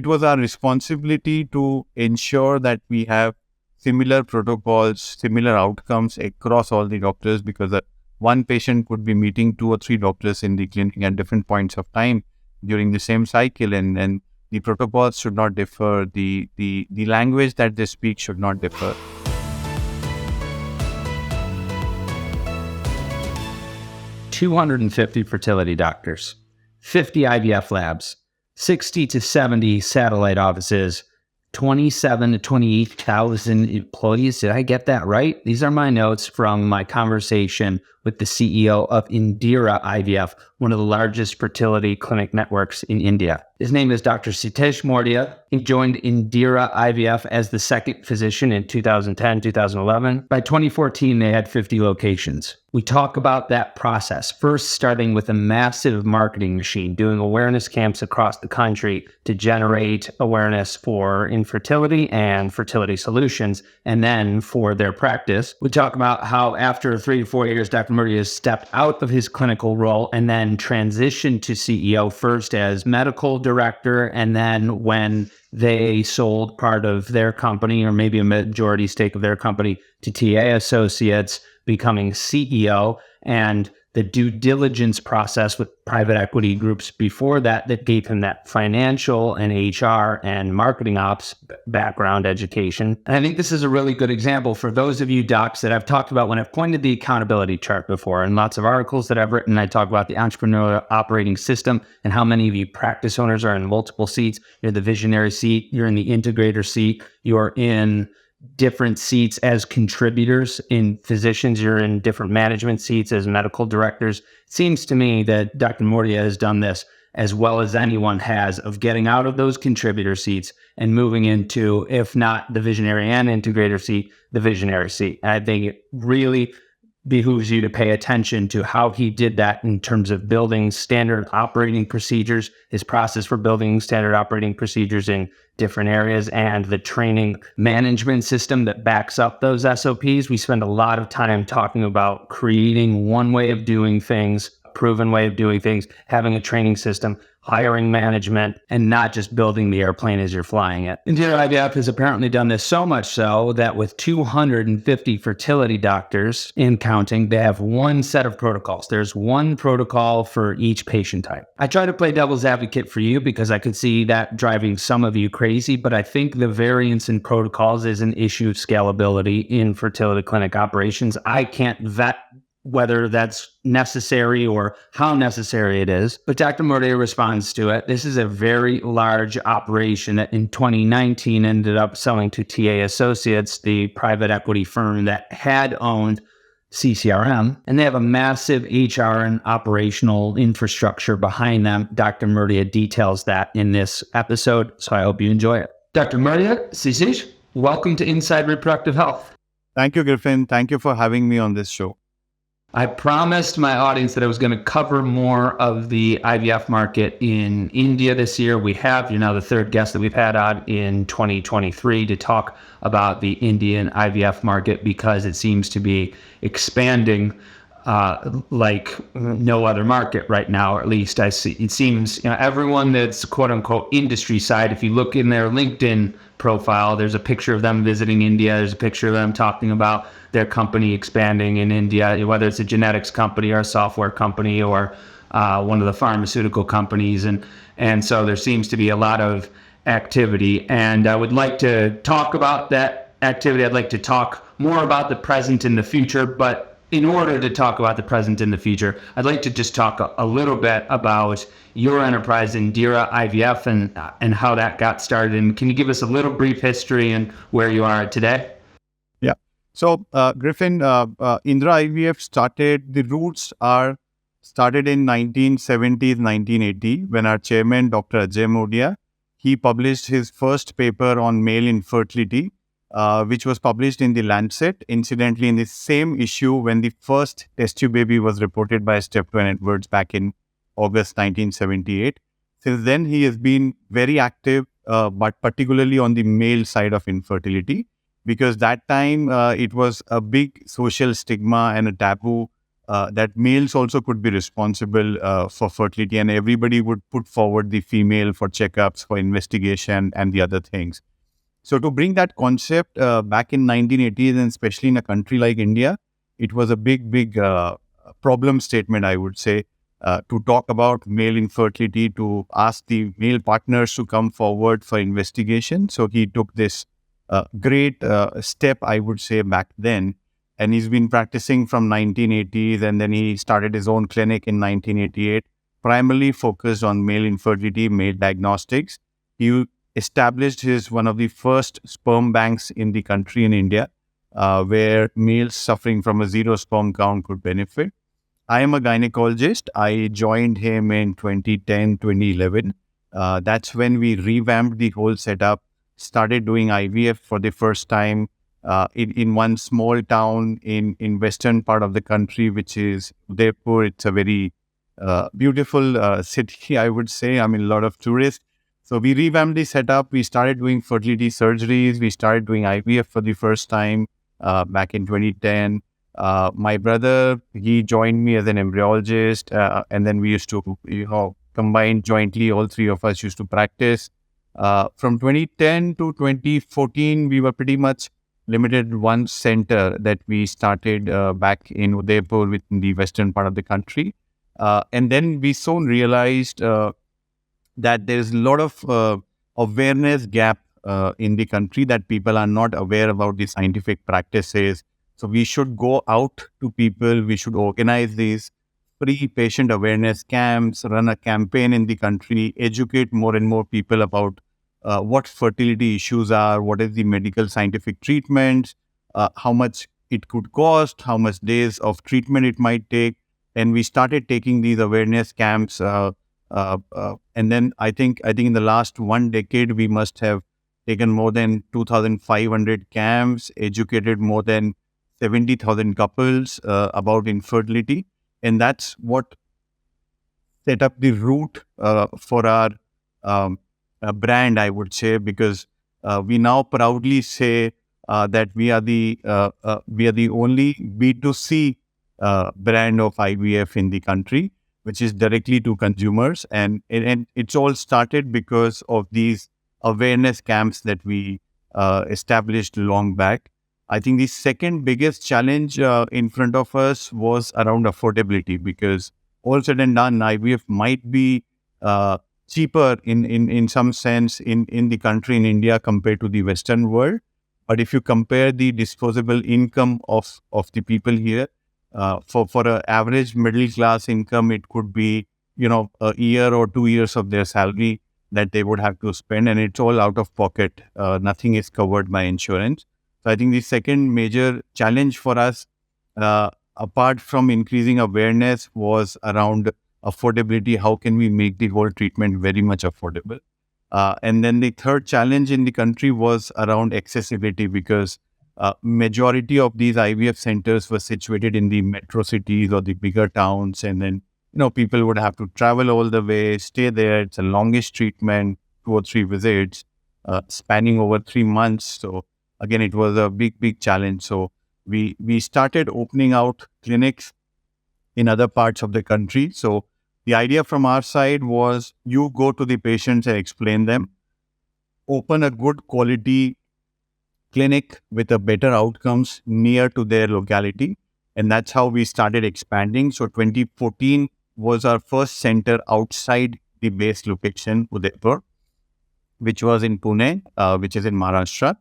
was our responsibility to ensure that we have similar protocols, similar outcomes across all the doctors, because one patient could be meeting 2 or 3 doctors in the clinic at different points of time during the same cycle, and the protocols should not differ, the language that they speak should not differ. $250 fertility doctors, 50 IVF labs, 60 to 70 satellite offices, 27 to 28,000 employees. Did I get that right? These are my notes from my conversation with the CEO of Indira IVF, one of the largest fertility clinic networks in India. His name is Dr. Kshitiz Murdia. He joined Indira IVF as the second physician in 2010, 2011. By 2014, they had 50 locations. We talk about that process, first starting with a massive marketing machine, doing awareness camps across the country to generate awareness for infertility and fertility solutions, and then for their practice. We talk about how after 3 to 4 years, Dr. Murdia has stepped out of his clinical role and then transitioned to CEO, first as medical director, and then when they sold part of their company, or maybe a majority stake of their company, to TA Associates, becoming CEO, and the due diligence process with private equity groups before that gave him that financial and HR and marketing ops background education. And I think this is a really good example for those of you docs that I've talked about when I've pointed the accountability chart before. In lots of articles that I've written, I talk about the entrepreneurial operating system and how many of you practice owners are in multiple seats. You're the visionary seat, you're in the integrator seat, you're in different seats as contributors. In physicians, you're in different management seats as medical directors. It seems to me that Dr. Murdia has done this as well as anyone has, of getting out of those contributor seats and moving into, if not the visionary and integrator seat, the visionary seat. And I think it really behooves you to pay attention to how he did that in terms of building standard operating procedures, his process for building standard operating procedures in different areas, and the training management system that backs up those SOPs. We spend a lot of time talking about creating one way of doing things, a proven way of doing things, having a training system, hiring management, and not just building the airplane as you're flying it. Indira IVF has apparently done this so much so that with 250 fertility doctors in counting, they have one set of protocols. There's one protocol for each patient type. I try to play devil's advocate for you because I could see that driving some of you crazy, but I think the variance in protocols is an issue of scalability in fertility clinic operations. I can't vet whether that's necessary or how necessary it is. But Dr. Murdia responds to it. This is a very large operation that in 2019 ended up selling to TA Associates, the private equity firm that had owned CCRM, and they have a massive HR and operational infrastructure behind them. Dr. Murdia details that in this episode, so I hope you enjoy it. Dr. Murdia, Kshitiz, welcome to Inside Reproductive Health. Thank you, Griffin. Thank you for having me on this show. I promised my audience that I was going to cover more of the IVF market in India this year. We have. You're now the third guest that we've had on in 2023 to talk about the Indian IVF market, because it seems to be expanding like no other market right now, or at least I see. It seems, everyone that's quote unquote industry side, if you look in their LinkedIn profile, there's a picture of them visiting India. There's a picture of them talking about their company expanding in India, whether it's a genetics company or a software company or one of the pharmaceutical companies. And so there seems to be a lot of activity. And I would like to talk about that activity. I'd like to talk more about the present and the future, but in order to talk about the present and the future, I'd like to just talk a little bit about your enterprise, Indira IVF, and how that got started. And can you give us a little brief history and where you are today? Yeah. So, Griffin, Indira IVF the roots are started in 1970s, 1980, when our chairman, Dr. Ajay Murdia, he published his first paper on male infertility, which was published in the Lancet, incidentally in the same issue when the first test tube baby was reported by Steptoe and Edwards back in August 1978. Since then, he has been very active, but particularly on the male side of infertility, because that time it was a big social stigma and a taboo that males also could be responsible for fertility, and everybody would put forward the female for checkups, for investigation, and the other things. So to bring that concept back in 1980s, and especially in a country like India, it was a big problem statement, I would say, to talk about male infertility, to ask the male partners to come forward for investigation. So he took this great step, I would say, back then. And he's been practicing from 1980s, and then he started his own clinic in 1988, primarily focused on male infertility, male diagnostics. He established his one of the first sperm banks in the country in India, where males suffering from a zero sperm count could benefit. I am a gynecologist. I joined him in 2010, 2011. That's when we revamped the whole setup, started doing IVF for the first time in one small town in western part of the country, which is Udaipur. It's a very beautiful city, I would say. I mean, a lot of tourists. So we revamped the setup. We started doing fertility surgeries. We started doing IVF for the first time back in 2010. My brother, he joined me as an embryologist, and then we used to, combine jointly. All three of us used to practice. From 2010 to 2014, we were pretty much limited one center that we started back in Udaipur within the western part of the country. And then we soon realized that there's a lot of awareness gap in the country, that people are not aware about the scientific practices. So we should go out to people. We should organize these free patient awareness camps, run a campaign in the country, educate more and more people about what fertility issues are, what is the medical scientific treatment, how much it could cost, how much days of treatment it might take. And we started taking these awareness camps. And then I think in the last 1 decade, we must have taken more than 2,500 camps, educated more than 70,000 couples about infertility. And that's what set up the route for our brand, I would say, because we now proudly say that we are the only B2C brand of IVF in the country, which is directly to consumers. And it's all started because of these awareness camps that we established long back. I think the second biggest challenge in front of us was around affordability, because all said and done, IVF might be cheaper in some sense in the country, in India, compared to the Western world. But if you compare the disposable income of the people here, for an average middle class income, it could be, a year or 2 years of their salary that they would have to spend, and it's all out of pocket. Nothing is covered by insurance. So I think the second major challenge for us, apart from increasing awareness, was around affordability. How can we make the whole treatment very much affordable? And then the third challenge in the country was around accessibility, because majority of these IVF centers were situated in the metro cities or the bigger towns. And then, people would have to travel all the way, stay there. It's a longish treatment, 2 or 3 visits, spanning over 3 months. So again, it was a big challenge. So we started opening out clinics in other parts of the country. So the idea from our side was, you go to the patients and explain them, open a good quality clinic with a better outcomes near to their locality. And that's how we started expanding. So 2014 was our first center outside the base location, Udaipur, which was in Pune, which is in Maharashtra.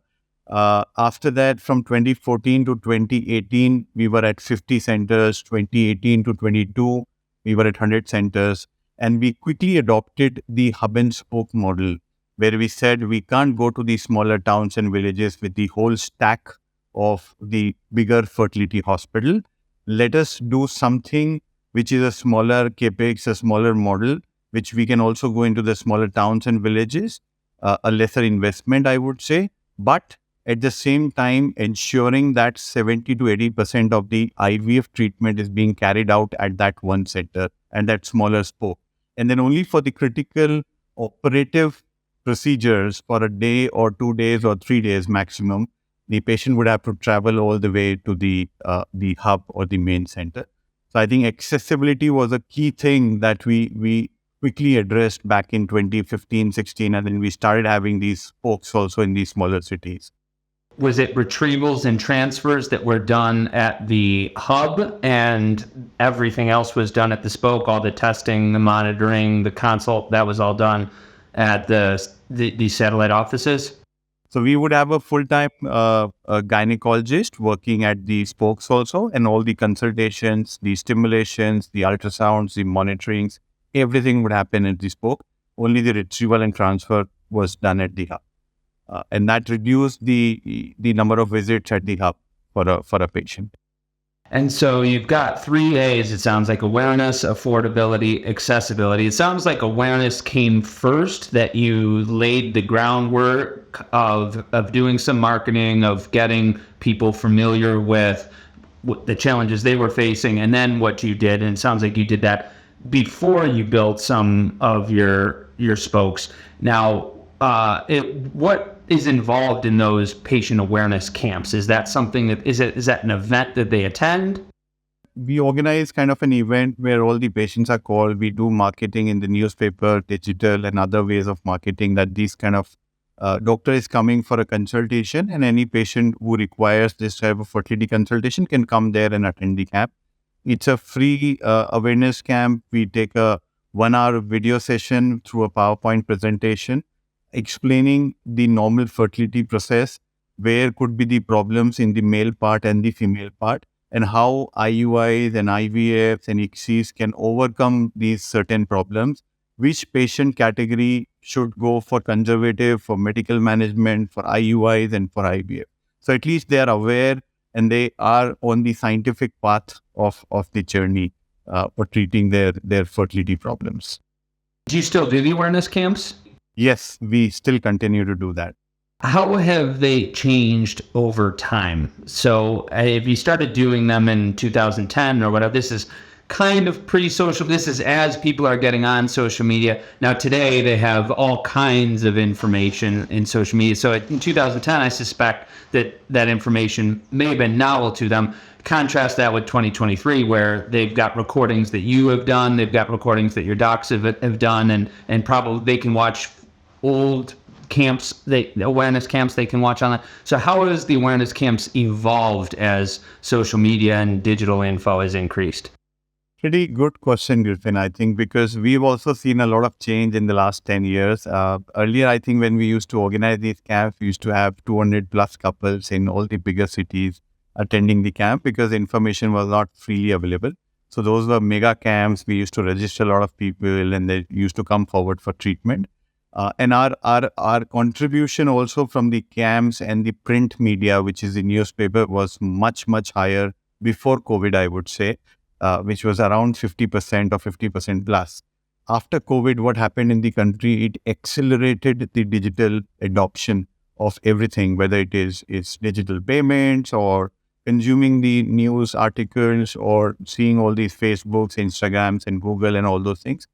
After that, from 2014 to 2018, we were at 50 centers. 2018 to 22, we were at 100 centers. And we quickly adopted the hub and spoke model, where we said we can't go to the smaller towns and villages with the whole stack of the bigger fertility hospital. Let us do something which is a smaller capex, a smaller model, which we can also go into the smaller towns and villages, a lesser investment, I would say, but at the same time ensuring that 70 to 80% of the IVF treatment is being carried out at that one center and that smaller spoke. And then only for the critical operative procedures, for a day or 2 days or 3 days maximum, the patient would have to travel all the way to the hub or the main center. So So I think accessibility was a key thing that we quickly addressed back in 2015, 16, and then we started having these spokes also in these smaller cities. Was it retrievals and transfers that were done at the hub and everything else was done at the spoke? All the testing, the monitoring, the consult, that was all done at the satellite offices? So we would have a full-time gynecologist working at the spokes also, and all the consultations, the stimulations, the ultrasounds, the monitorings, everything would happen at the spoke. Only the retrieval and transfer was done at the hub. And that reduced the number of visits at the hub for a patient. And so you've got 3 A's, it sounds like: awareness, affordability, accessibility. It sounds like awareness came first, that you laid the groundwork of doing some marketing, of getting people familiar with the challenges they were facing, and then what you did, and it sounds like you did that before you built some of your spokes. Now, what is involved in those patient awareness camps? Is that something that is that an event that they attend? We organize kind of an event where all the patients are called. We do marketing in the newspaper, digital, and other ways of marketing, that this kind of doctor is coming for a consultation, and any patient who requires this type of fertility consultation can come there and attend the camp. It's a free awareness camp. We take a 1-hour video session through a PowerPoint presentation explaining the normal fertility process, where could be the problems in the male part and the female part, and how IUIs and IVFs and ICSIs can overcome these certain problems, which patient category should go for conservative, for medical management, for IUIs and for IVF. So at least they are aware and they are on the scientific path of the journey for treating their fertility problems. Do you still do the awareness camps? Yes, we still continue to do that. How have they changed over time? So if you started doing them in 2010 or whatever, this is kind of pre-social. This is as people are getting on social media. Now today they have all kinds of information in social media. So in 2010, I suspect that information may have been novel to them. Contrast that with 2023, where they've got recordings that you have done, they've got recordings that your docs have done, and probably they can watch old camps, awareness camps they can watch online. So how has the awareness camps evolved as social media and digital info has increased? Pretty good question, Griffin, I think, because we've also seen a lot of change in the last 10 years. Earlier, I think when we used to organize these camps, we used to have 200 plus couples in all the bigger cities attending the camp because information was not freely available. So those were mega camps. We used to register a lot of people and they used to come forward for treatment. And our contribution also from the camps and the print media, which is the newspaper, was much, much higher before COVID, I would say, which was around 50% or 50% plus. After COVID, what happened in the country, it accelerated the digital adoption of everything, whether it is digital payments or consuming the news articles or seeing all these Facebooks, Instagrams and Google and all those things.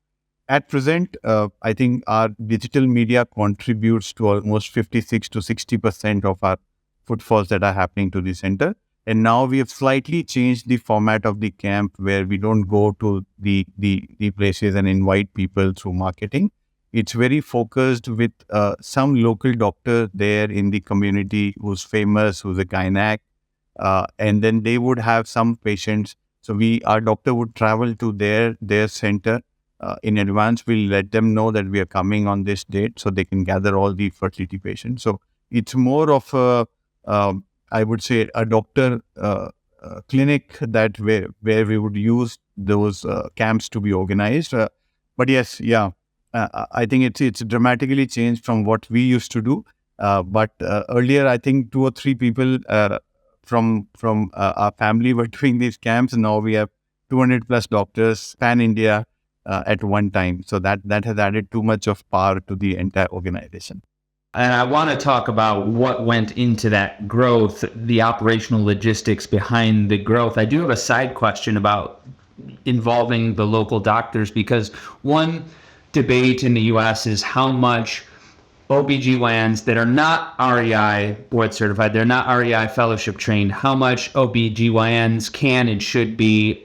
At present, I think our digital media contributes to almost 56 to 60% of our footfalls that are happening to the center. And now we have slightly changed the format of the camp where we don't go to the places and invite people through marketing. It's very focused with some local doctor there in the community who's famous, who's a gynac, and then they would have some patients. So our doctor would travel to their center. In advance, we'll let them know that we are coming on this date so they can gather all the fertility patients. So it's more of I would say a doctor clinic that where we would use those camps to be organized. But yes, I think it's dramatically changed from what we used to do. But earlier, I think 2 or 3 people from our family were doing these camps, and now we have 200 plus doctors pan India at one time. So that has added too much of power to the entire organization. And I want to talk about what went into that growth, the operational logistics behind the growth. I do have a side question about involving the local doctors, because one debate in the US is how much OBGYNs that are not REI board certified, they're not REI fellowship trained, how much OBGYNs can and should be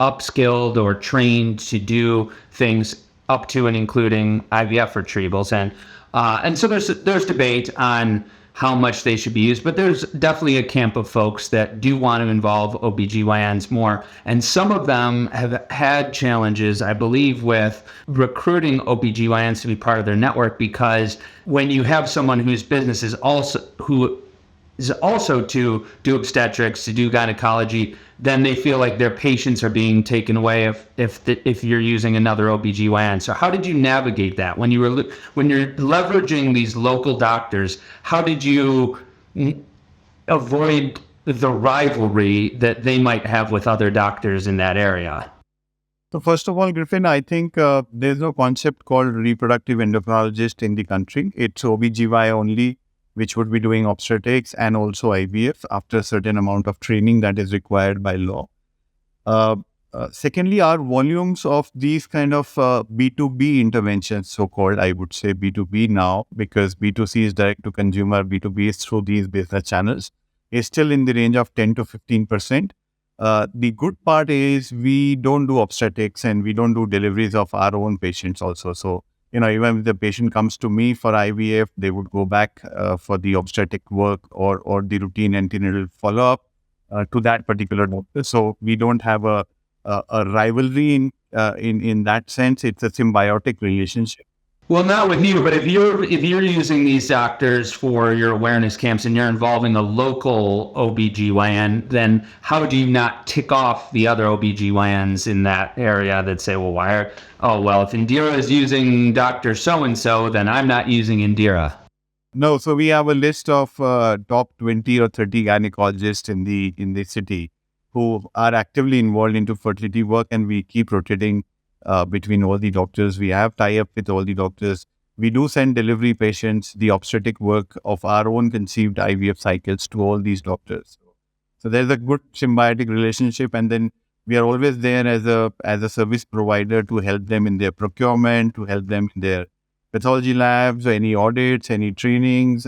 upskilled or trained to do things up to and including IVF retrievals. And so there's debate on how much they should be used, but there's definitely a camp of folks that do want to involve OBGYNs more. And some of them have had challenges, I believe, with recruiting OBGYNs to be part of their network, because when you have someone whose business is also to do obstetrics, to do gynecology, then they feel like their patients are being taken away if you're using another OBGYN. So how did you navigate that when you're leveraging these local doctors? How did you avoid the rivalry that they might have with other doctors in that area? So first of all, Griffin, I think there's no concept called reproductive endocrinologist in the country. It's OBGY only, which would be doing obstetrics and also IVF after a certain amount of training that is required by law. Secondly, our volumes of these kind of B2B interventions, so-called, I would say B2B now, because B2C is direct to consumer, B2B is through these business channels, is still in the range of 10 to 15%. The good part is we don't do obstetrics and we don't do deliveries of our own patients also. So, even if the patient comes to me for IVF, they would go back for the obstetric work or the routine antenatal follow-up to that particular doctor. So we don't have a rivalry in that sense. It's a symbiotic relationship. Well, not with you, but if you're using these doctors for your awareness camps and you're involving a local OBGYN, then how do you not tick off the other OBGYNs in that area that say, well, if Indira is using Dr. So-and-so, then I'm not using Indira? No, so we have a list of top 20 or 30 gynecologists in the city who are actively involved into fertility work, and we keep rotating between all the doctors. We have tie-up with all the doctors. We do send delivery patients the obstetric work of our own conceived IVF cycles to all these doctors. So there's a good symbiotic relationship, and then we are always there as a service provider to help them in their procurement, to help them in their pathology labs, any audits, any trainings,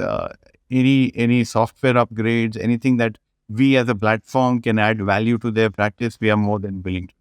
any software upgrades, anything that we as a platform can add value to their practice. We are more than willing to.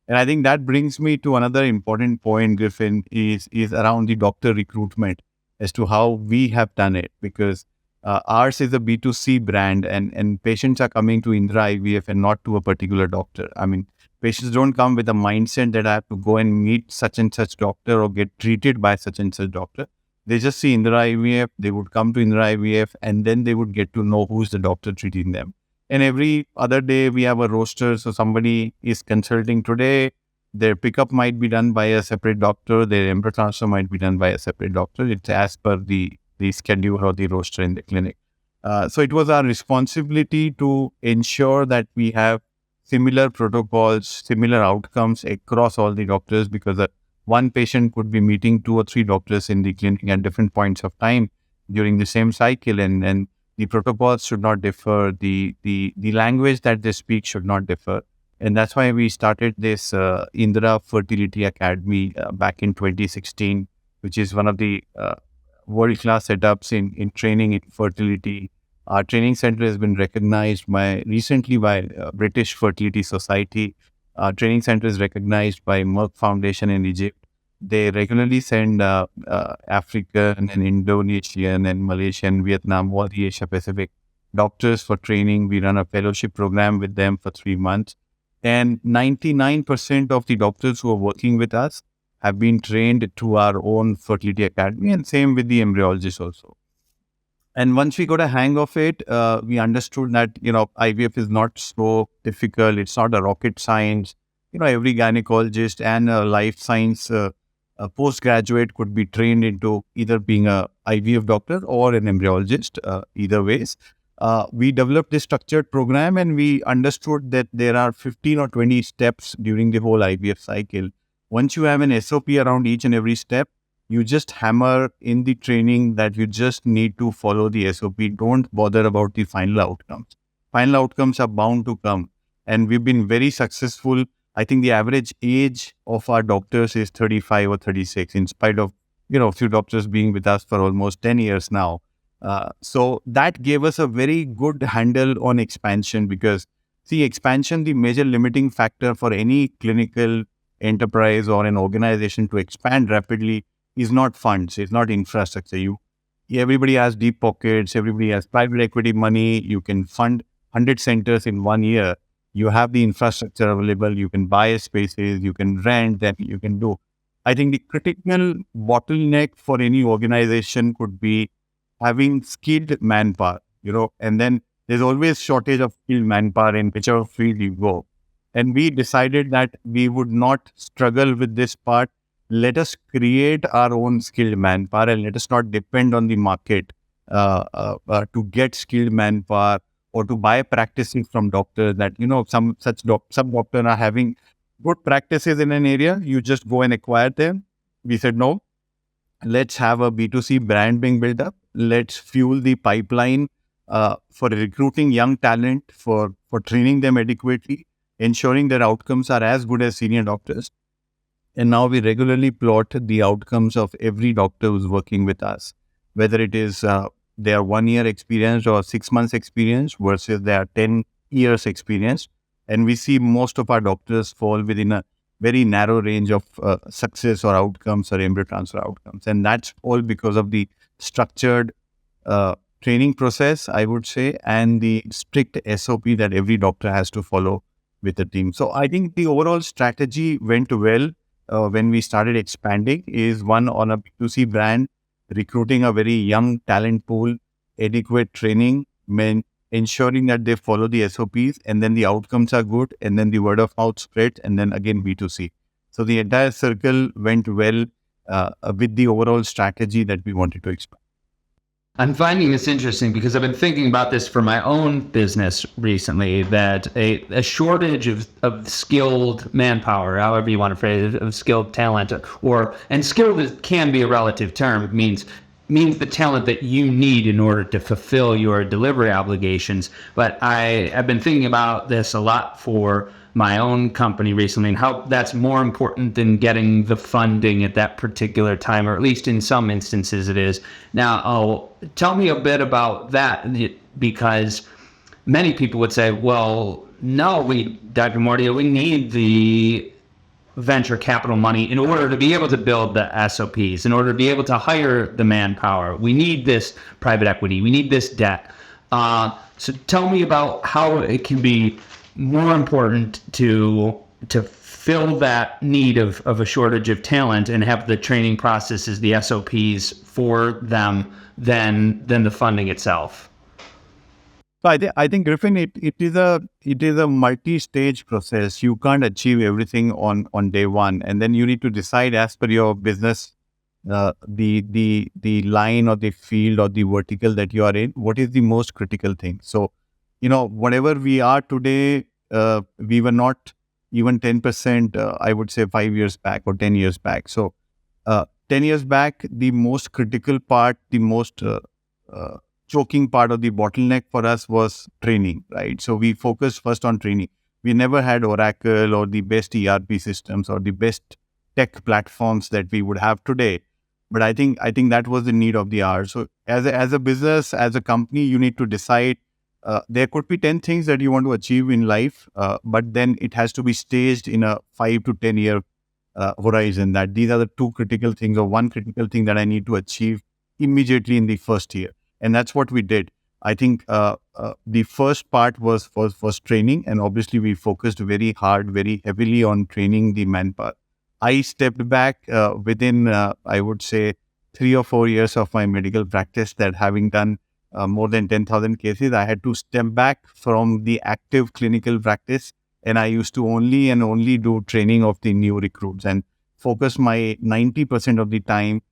And I think that brings me to another important point, Griffin, is around the doctor recruitment as to how we have done it, because ours is a B2C brand and patients are coming to Indira IVF and not to a particular doctor. I mean, patients don't come with a mindset that I have to go and meet such and such doctor or get treated by such and such doctor. They just see Indira IVF, they would come to Indira IVF, and then they would get to know who's the doctor treating them. And every other day we have a roster. So somebody is consulting today, their pickup might be done by a separate doctor, their embryo transfer might be done by a separate doctor. It's as per the schedule or the roster in the clinic. So it was our responsibility to ensure that we have similar protocols, similar outcomes across all the doctors, because one patient could be meeting 2 or 3 doctors in the clinic at different points of time during the same cycle, and the protocols should not differ. The language that they speak should not differ. And that's why we started this Indira Fertility Academy back in 2016, which is one of the world-class setups in training in fertility. Our training center has been recognized recently by British Fertility Society. Our training center is recognized by Merck Foundation in Egypt. They regularly send African and Indonesian and Malaysian, Vietnam, all the Asia Pacific doctors for training. We run a fellowship program with them for 3 months. And 99% of the doctors who are working with us have been trained through our own fertility academy, and same with the embryologists also. And once we got a hang of it, we understood that, IVF is not so difficult. It's not a rocket science. Every gynecologist and a life science a postgraduate could be trained into either being a IVF doctor or an embryologist, either ways. We developed this structured program, and we understood that there are 15 or 20 steps during the whole IVF cycle. Once you have an SOP around each and every step, you just hammer in the training that you just need to follow the SOP. Don't bother about the final outcomes. Final outcomes are bound to come. And we've been very successful. I think the average age of our doctors is 35 or 36, in spite of, a few doctors being with us for almost 10 years now. So that gave us a very good handle on expansion, because See, expansion, the major limiting factor for any clinical enterprise or an organization to expand rapidly is not funds, it's not infrastructure. Everybody has deep pockets, everybody has private equity money, you can fund 100 centers in 1 year, you have the infrastructure available, you can buy spaces, you can rent, that you can do. I think the critical bottleneck for any organization could be having skilled manpower, and then there's always shortage of skilled manpower in whichever field you go. And we decided that we would not struggle with this part. Let us create our own skilled manpower and let us not depend on the market to get skilled manpower or to buy practices from doctors that, some doctors are having good practices in an area. You just go and acquire them. We said, no, let's have a B2C brand being built up. Let's fuel the pipeline for recruiting young talent, for training them adequately, ensuring their outcomes are as good as senior doctors. And now we regularly plot the outcomes of every doctor who's working with us, whether it is their 1 year experience or 6 months experience versus their 10 years experience. And we see most of our doctors fall within a very narrow range of success or outcomes or embryo transfer outcomes. And that's all because of the structured training process, I would say, and the strict SOP that every doctor has to follow with the team. So I think the overall strategy went well when we started expanding is one on a B2C brand, recruiting a very young talent pool, adequate training, ensuring that they follow the SOPs, and then the outcomes are good, and then the word of mouth spread, and then again B2C. So the entire circle went well with the overall strategy that we wanted to expand. I'm finding this interesting because I've been thinking about this for my own business recently, that a shortage of skilled manpower, however you want to phrase it, of skilled talent, and skilled can be a relative term. It means the talent that you need in order to fulfill your delivery obligations. But I've been thinking about this a lot for my own company recently and how that's more important than getting the funding at that particular time, or at least in some instances it is. Now, tell me a bit about that, because many people would say, well, no, Dr. Murdia, we need the venture capital money in order to be able to build the SOPs, in order to be able to hire the manpower. We need this private equity. We need this debt. So tell me about how it can be more important to fill that need of a shortage of talent and have the training processes, the SOPs for them than the funding itself. So I think Griffin, it is a multi-stage process. You can't achieve everything on day one, and then you need to decide as per your business, the line or the field or the vertical that you are in, what is the most critical thing. So, whatever we are today, we were not even 10%. I would say 5 years back or 10 years back. So, 10 years back, the most critical part, the most choking part of the bottleneck for us was training, right? So we focused first on training. We never had Oracle or the best ERP systems or the best tech platforms that we would have today. But I think that was the need of the hour. So as a business, as a company, you need to decide there could be 10 things that you want to achieve in life, but then it has to be staged in a 5 to 10 year horizon, that these are the two critical things or one critical thing that I need to achieve immediately in the first year. And that's what we did. I think the first part was training, and obviously we focused very hard, very heavily on training the manpower. I stepped back within, I would say, 3 or 4 years of my medical practice, that having done more than 10,000 cases, I had to step back from the active clinical practice, and I used to only do training of the new recruits and focus my 90% of the time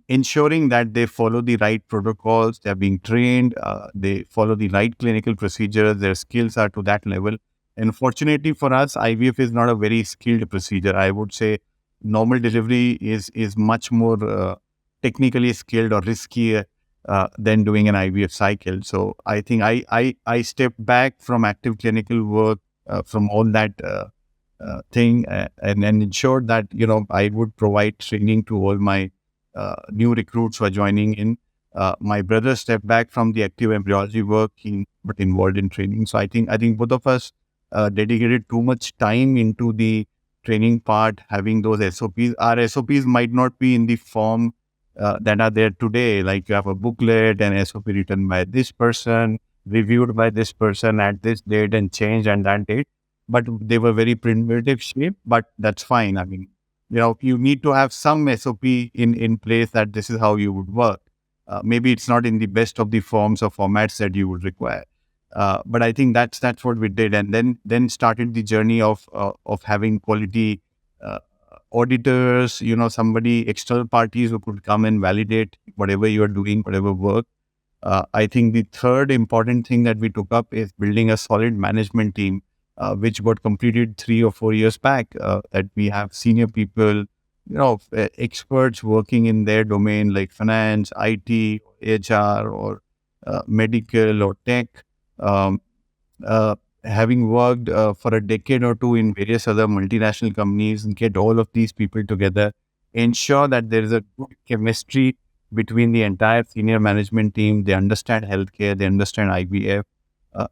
ensuring that they follow the right protocols, they're being trained, they follow the right clinical procedures, their skills are to that level. And fortunately for us, IVF is not a very skilled procedure. I would say normal delivery is much more technically skilled or risky than doing an IVF cycle. So I think I stepped back from active clinical work, from all that thing, and ensured that, I would provide training to all my new recruits who are joining in, My brother stepped back from the active embryology work, but involved in training. So I think both of us dedicated too much time into the training part, having those SOPs. Our SOPs might not be in the form that are there today. Like you have a booklet and SOP written by this person, reviewed by this person at this date and changed and that date. But they were very primitive shape, but that's fine. I mean, you need to have some SOP in place that this is how you would work. Maybe it's not in the best of the forms or formats that you would require. But I think that's what we did, and then started the journey of having quality uh, auditors, somebody, external parties who could come and validate whatever you are doing, whatever work. I think the third important thing that we took up is building a solid management team, which got completed 3 or 4 years back. That we have senior people, experts working in their domain like finance, IT, HR, or medical or tech. Um, Having worked for a decade or two in various other multinational companies, and get all of these people together, ensure that there is a good chemistry between the entire senior management team. They understand healthcare, they understand IVF,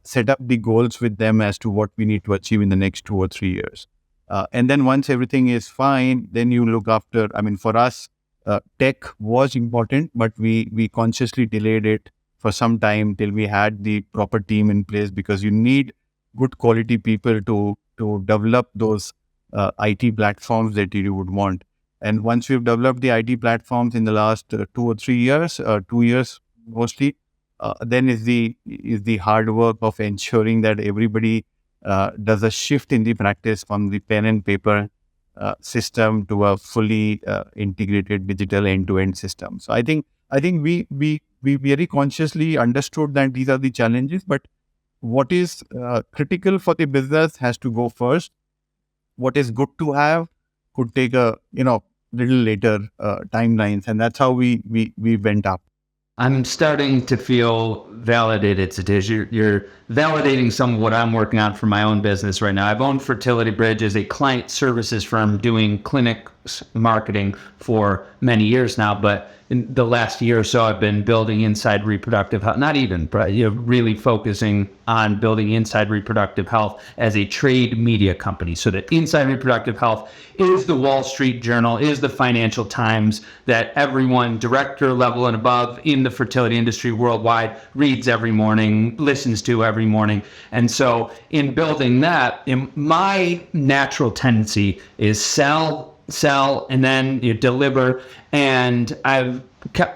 set up the goals with them as to what we need to achieve in the next 2 or 3 years. And then once everything is fine, then you look after, I mean, for us, tech was important, but we consciously delayed it for some time till we had the proper team in place, because you need good quality people to develop those IT platforms that you would want. And once we've developed the IT platforms in the last 2 or 3 years, 2 years mostly, then is the hard work of ensuring that everybody does a shift in the practice from the pen and paper system to a fully integrated digital end-to-end system. So I think we very consciously understood that these are the challenges, but what is critical for the business has to go first. What is good to have could take a little later timelines, and that's how we went up. I'm starting to feel validated, Satish. You're validating some of what I'm working on for my own business right now. I've owned Fertility Bridge as a client services firm doing clinics marketing for many years now, but in the last year or so, I've been building inside reproductive health, not even, but really focusing on building inside reproductive health as a trade media company. So that inside reproductive health is the Wall Street Journal, is the Financial Times that everyone, director level and above in the fertility industry worldwide, reads every morning, listens to every morning. And so in building that, my natural tendency is sell, and then you deliver. And I've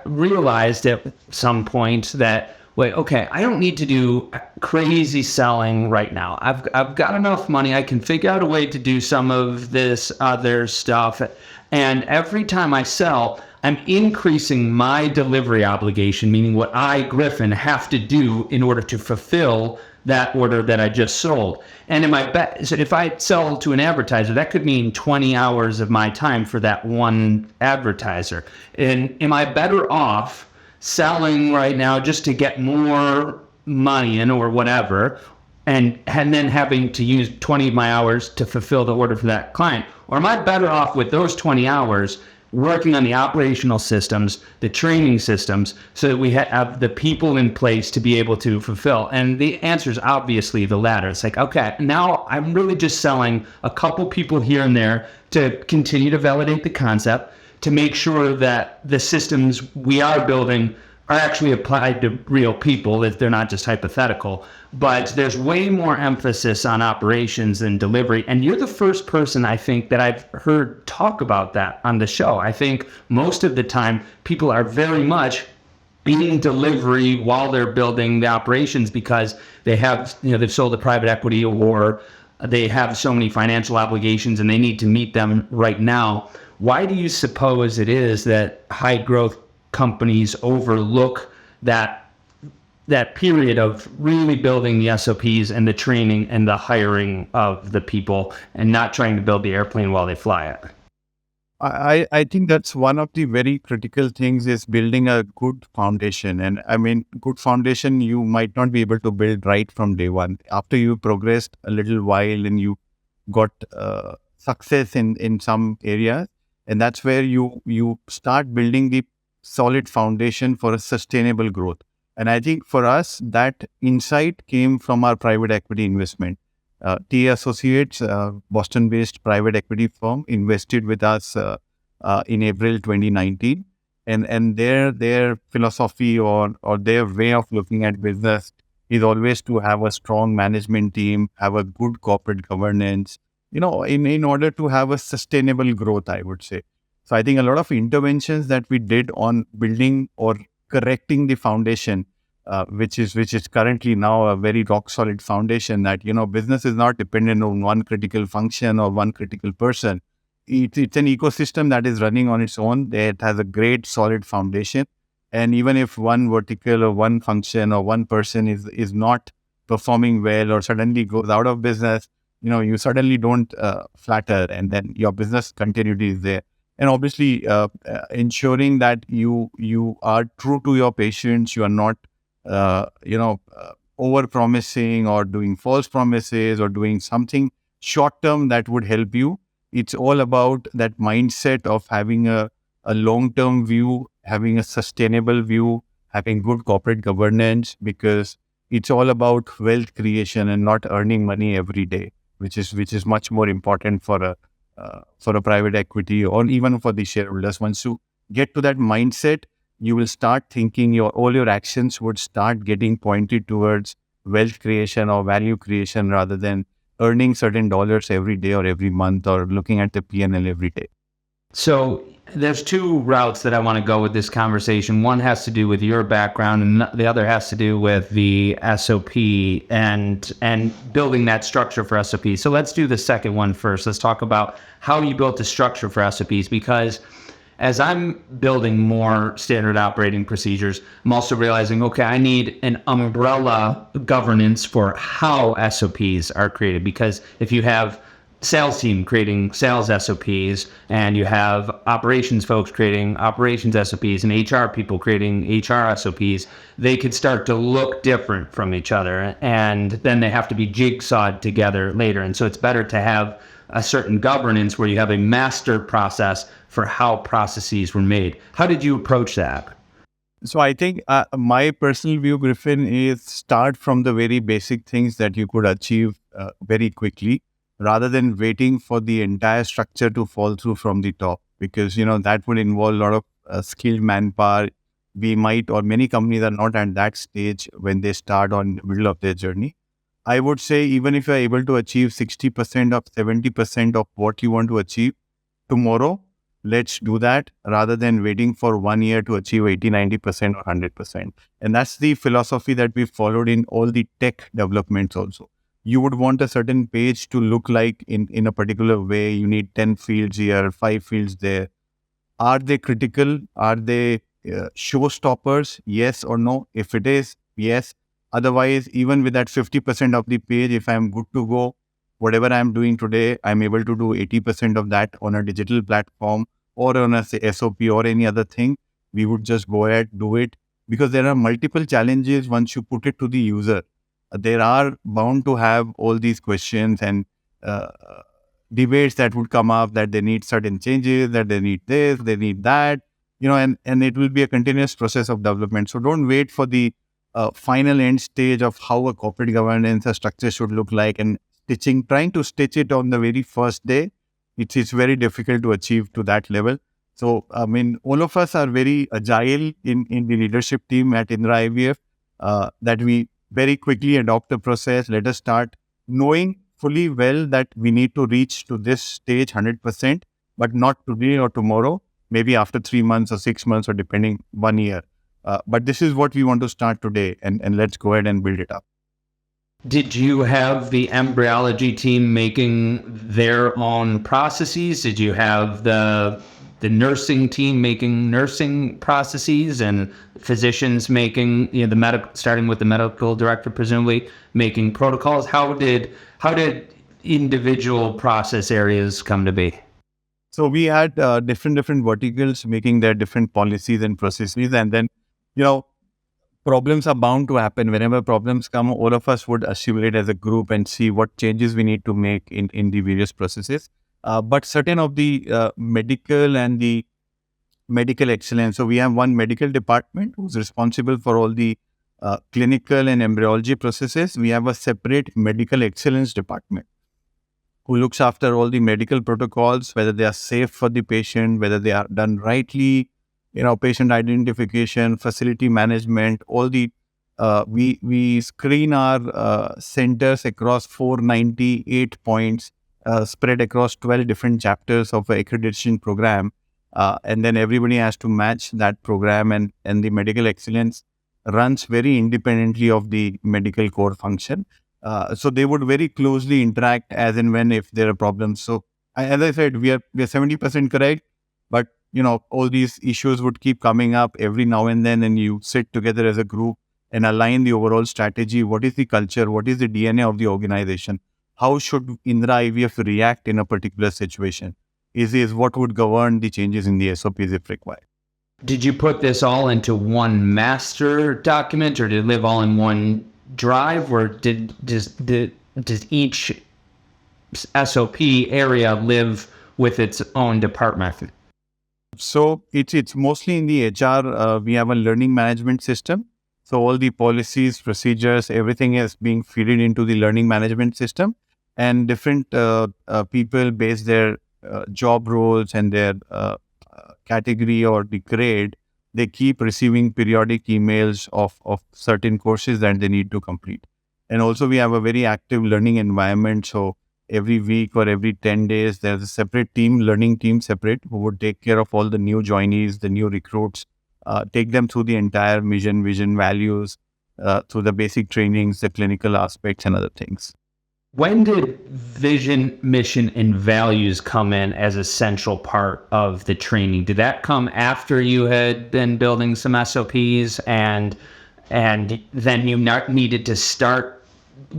realized at some point that, wait, okay, I don't need to do crazy selling right now. I've got enough money. I can figure out a way to do some of this other stuff. And every time I sell, I'm increasing my delivery obligation, meaning what I, Griffin, have to do in order to fulfill that order that I just sold. And so if I sell to an advertiser, that could mean 20 hours of my time for that one advertiser. And am I better off selling right now just to get more money in or whatever, and then having to use 20 of my hours to fulfill the order for that client? Or am I better off with those 20 hours working on the operational systems, the training systems, so that we have the people in place to be able to fulfill? And the answer is obviously the latter. It's like, okay, now I'm really just selling a couple people here and there to continue to validate the concept, to make sure that the systems we are building are actually applied to real people, that they're not just hypothetical. But there's way more emphasis on operations than delivery. And you're the first person, I think, that I've heard talk about that on the show. I think most of the time people are very much in delivery while they're building the operations, because they have, they've sold to private equity, or they have so many financial obligations and they need to meet them right now. Why do you suppose it is that high growth companies overlook that period of really building the SOPs and the training and the hiring of the people, and not trying to build the airplane while they fly it? I think that's one of the very critical things, is building a good foundation. And I mean, good foundation you might not be able to build right from day one. After you progressed a little while and you got success in some areas, and that's where you start building the solid foundation for a sustainable growth. And I think for us, that insight came from our private equity investment. TA Associates, Boston-based private equity firm, invested with us in April 2019, and their philosophy or their way of looking at business is always to have a strong management team, have a good corporate governance, in order to have a sustainable growth, I would say. So I think a lot of interventions that we did on building or correcting the foundation, which is currently now a very rock solid foundation, that business is not dependent on one critical function or one critical person. It's an ecosystem that is running on its own. It has a great solid foundation, and even if one vertical or one function or one person is not performing well or suddenly goes out of business, you suddenly don't flatter, and then your business continuity is there. And obviously, ensuring that you are true to your patients, you are not over promising or doing false promises or doing something short term that would help you. It's all about that mindset of having a long term view, having a sustainable view, having good corporate governance, because it's all about wealth creation and not earning money every day, which is much more important for a private equity or even for the shareholders. Once you get to that mindset, you will start thinking all your actions would start getting pointed towards wealth creation or value creation rather than earning certain dollars every day or every month or looking at the P&L every day. So there's two routes that I want to go with this conversation. One has to do with your background, and the other has to do with the SOP and building that structure for SOP. So let's do the second one first. Let's talk about how you built the structure for SOPs, because as I'm building more standard operating procedures, I'm also realizing, okay, I need an umbrella governance for how SOPs are created. Because if you have sales team creating sales SOPs, and you have operations folks creating operations SOPs, and HR people creating HR SOPs, they could start to look different from each other, and then they have to be jigsawed together later. And so it's better to have a certain governance where you have a master process for how processes were made. How did you approach that? So I think my personal view, Griffin, is start from the very basic things that you could achieve very quickly, rather than waiting for the entire structure to fall through from the top, because that would involve a lot of skilled manpower. We might, or many companies are not at that stage when they start on the middle of their journey. I would say even if you're able to achieve 60% or 70% of what you want to achieve tomorrow, let's do that rather than waiting for 1 year to achieve 80, 90% or 100%. And that's the philosophy that we followed in all the tech developments also. You would want a certain page to look like in a particular way. You need 10 fields here, 5 fields there. Are they critical? Are they showstoppers? Yes or no? If it is, yes. Otherwise, even with that 50% of the page, if I'm good to go, whatever I'm doing today, I'm able to do 80% of that on a digital platform or on a SOP or any other thing. We would just go ahead, do it, because there are multiple challenges once you put it to the user. There are bound to have all these questions and debates that would come up, that they need certain changes, that they need this, they need that, and it will be a continuous process of development. So don't wait for the final end stage of how a corporate governance structure should look like, and trying to stitch it on the very first day. It's very difficult to achieve to that level. So, I mean, all of us are very agile in the leadership team at Indira IVF, that we very quickly adopt the process. Let us start knowing fully well that we need to reach to this stage 100%, but not today or tomorrow, maybe after 3 months or 6 months or depending 1 year. But this is what we want to start today, and let's go ahead and build it up. Did you have the embryology team making their own processes? Did you have the nursing team making nursing processes, and physicians making, the medical, starting with the medical director presumably making protocols? How did individual process areas come to be? So we had different verticals making their different policies and processes, and then problems are bound to happen. Whenever problems come, all of us would assimilate as a group and see what changes we need to make in the various processes. But certain of the medical and the medical excellence. So we have one medical department who's responsible for all the clinical and embryology processes. We have a separate medical excellence department who looks after all the medical protocols, whether they are safe for the patient, whether they are done rightly, patient identification, facility management, all the we screen our centers across 498 points, spread across 12 different chapters of an accreditation program, and then everybody has to match that program, and the medical excellence runs very independently of the medical core function. So they would very closely interact as and when if there are problems. So as I said, we are 70% correct, but all these issues would keep coming up every now and then, and you sit together as a group and align the overall strategy. What is the culture? What is the DNA of the organization? How should Indira IVF react in a particular situation? Is what would govern the changes in the SOPs if required. Did you put this all into one master document, or did it live all in one drive, or does each SOP area live with its own department? So it's mostly in the HR. We have a learning management system. So all the policies, procedures, everything is being fed into the learning management system, and different people base their job roles and their category or the grade. They keep receiving periodic emails of certain courses that they need to complete. And also we have a very active learning environment. So every week or every 10 days, there's a separate team, learning team separate, who would take care of all the new joinees, the new recruits, take them through the entire mission, vision, values, through the basic trainings, the clinical aspects and other things. When did vision, mission, and values come in as a central part of the training? Did that come after you had been building some SOPs and then you needed to start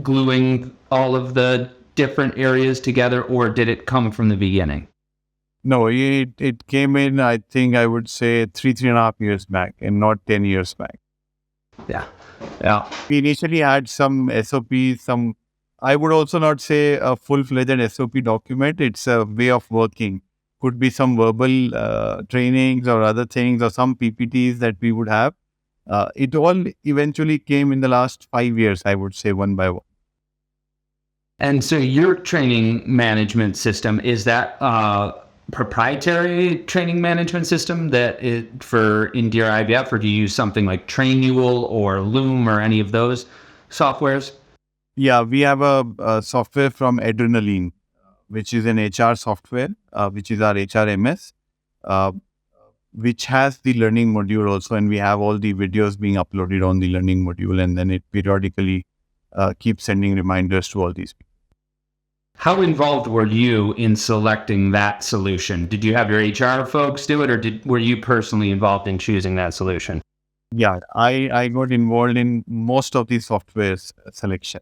gluing all of the different areas together, or did it come from the beginning? No, it came in, I think I would say 3.5 years back and not 10 years back. Yeah. We initially had some SOPs, I would also not say a full-fledged SOP document. It's a way of working. Could be some verbal trainings or other things, or some PPTs that we would have. It all eventually came in the last 5 years, I would say, one by one. And so your training management system, is that proprietary training management system that is for Indira IVF, or do you use something like Trainual or Loom or any of those softwares? Yeah, we have a software from Adrenaline, which is an HR software, which is our HRMS, which has the learning module also, and we have all the videos being uploaded on the learning module, and then it periodically keeps sending reminders to all these people. How involved were you in selecting that solution? Did you have your HR folks do it, or were you personally involved in choosing that solution? Yeah, I got involved in most of the software's selection.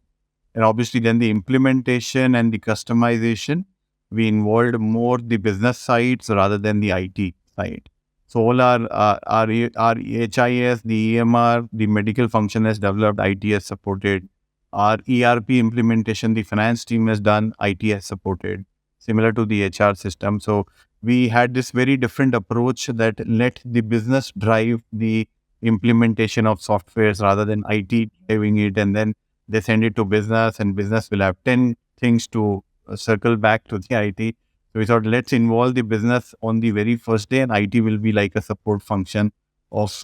And obviously then the implementation and the customization, we involved more the business sides rather than the IT side. So all our HIS, the EMR, the medical function has developed, IT has supported. Our ERP implementation, the finance team has done, IT has supported, similar to the HR system. So we had this very different approach that let the business drive the implementation of softwares rather than IT driving it, and then they send it to business, and business will have 10 things to circle back to the IT. So we thought, let's involve the business on the very first day, and IT will be like a support function of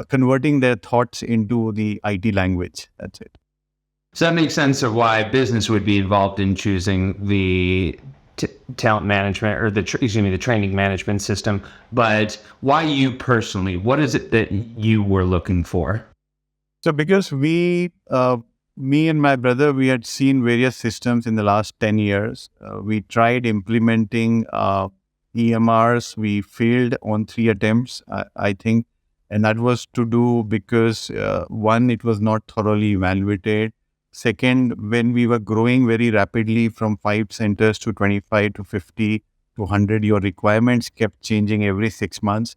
converting their thoughts into the IT language. That's it. So that makes sense of why business would be involved in choosing the talent management, or the training management system. But why you personally? What is it that you were looking for? So because me and my brother, we had seen various systems in the last 10 years. We tried implementing EMRs. We failed on 3 attempts, I think. And that was to do because, one, it was not thoroughly evaluated. Second, when we were growing very rapidly from 5 centers to 25 to 50 to 100, your requirements kept changing every 6 months.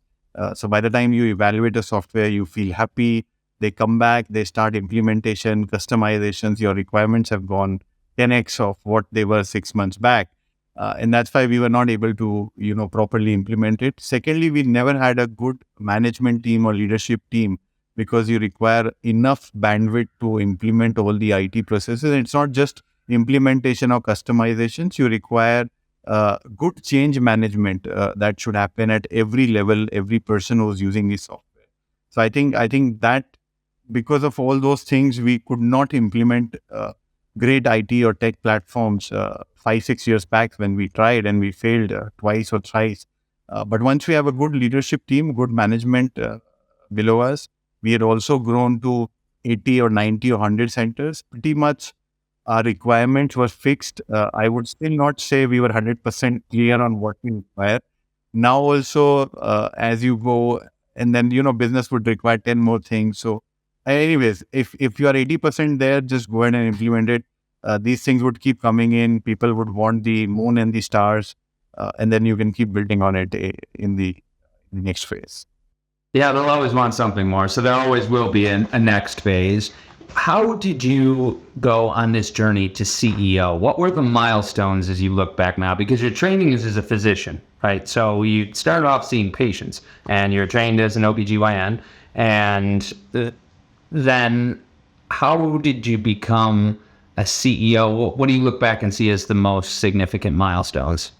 So by the time you evaluate a software, you feel happy. They come back, they start implementation, customizations, your requirements have gone 10x of what they were 6 months back. And that's why we were not able to, properly implement it. Secondly, we never had a good management team or leadership team because you require enough bandwidth to implement all the IT processes. And it's not just implementation or customizations. You require good change management that should happen at every level, every person who's using the software. So I think that because of all those things, we could not implement great IT or tech platforms 5-6 years back when we tried and we failed twice or thrice. But once we have a good leadership team, good management below us, we had also grown to 80 or 90 or 100 centers. Pretty much our requirements were fixed. I would still not say we were 100% clear on what we require. Now also, as you go, and then, business would require 10 more things. So anyways, if you are 80% there, just go ahead and implement it. These things would keep coming in. People would want the moon and the stars, and then you can keep building on it in the next phase. Yeah, they'll always want something more. So there always will be a next phase. How did you go on this journey to CEO? What were the milestones as you look back now? Because your training is as a physician, right? So you started off seeing patients and you're trained as an OBGYN. And then how did you become a CEO? What do you look back and see as the most significant milestones?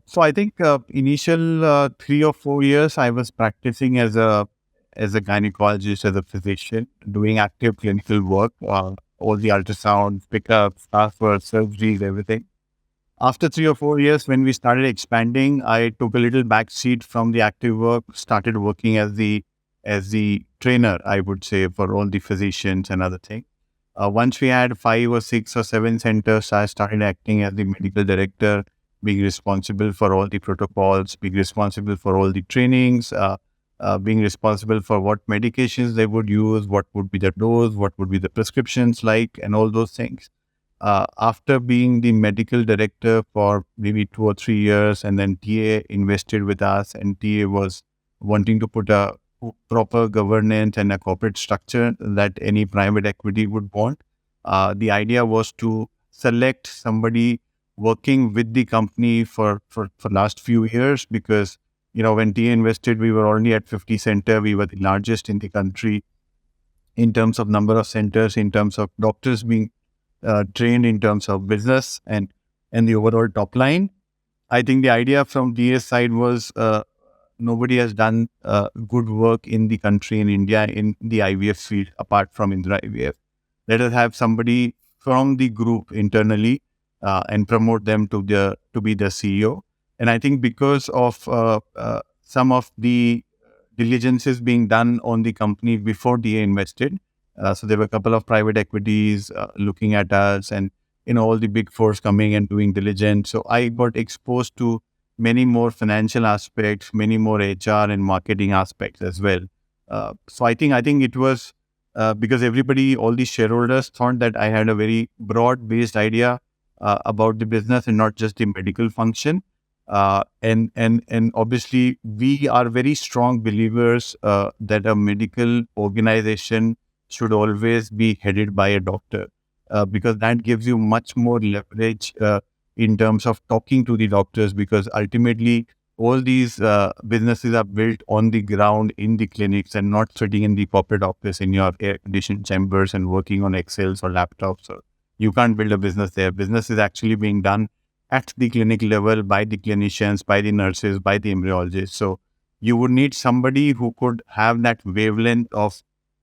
So I think initial 3 or 4 years I was practicing as a gynecologist, as a physician, doing active clinical work, all the ultrasounds, pickups, transfers, surgeries, everything. After 3 or 4 years, when we started expanding, I took a little back seat from the active work, started working as the trainer, I would say, for all the physicians and other things. Once we had 5 or 6 or 7 centers, I started acting as the medical director, being responsible for all the protocols, being responsible for all the trainings, being responsible for what medications they would use, what would be the dose, what would be the prescriptions like, and all those things. After being the medical director for maybe 2 or 3 years, and then TA invested with us, and TA was wanting to put a proper governance and a corporate structure that any private equity would want. The idea was to select somebody working with the company for last few years, because when TA invested, we were only at 50 center. We were the largest in the country in terms of number of centers, in terms of doctors being trained, in terms of business and the overall top line. I think the idea from DA's side was nobody has done good work in the country, in India, in the IVF field apart from Indira IVF. Let us have somebody from the group internally and promote them to be the CEO. And I think because of some of the diligences being done on the company before DA invested, so there were a couple of private equities looking at us, and all the big fours coming and doing diligence. So I got exposed to many more financial aspects, many more HR and marketing aspects as well. So I think it was because everybody, all the shareholders, thought that I had a very broad-based idea about the business and not just the medical function. And obviously, we are very strong believers that a medical organization should always be headed by a doctor, because that gives you much more leverage in terms of talking to the doctors, because ultimately all these businesses are built on the ground in the clinics and not sitting in the corporate office in your air-conditioned chambers and working on Excels or laptops. So you can't build a business there. Business is actually being done at the clinic level by the clinicians, by the nurses, by the embryologists. So you would need somebody who could have that wavelength of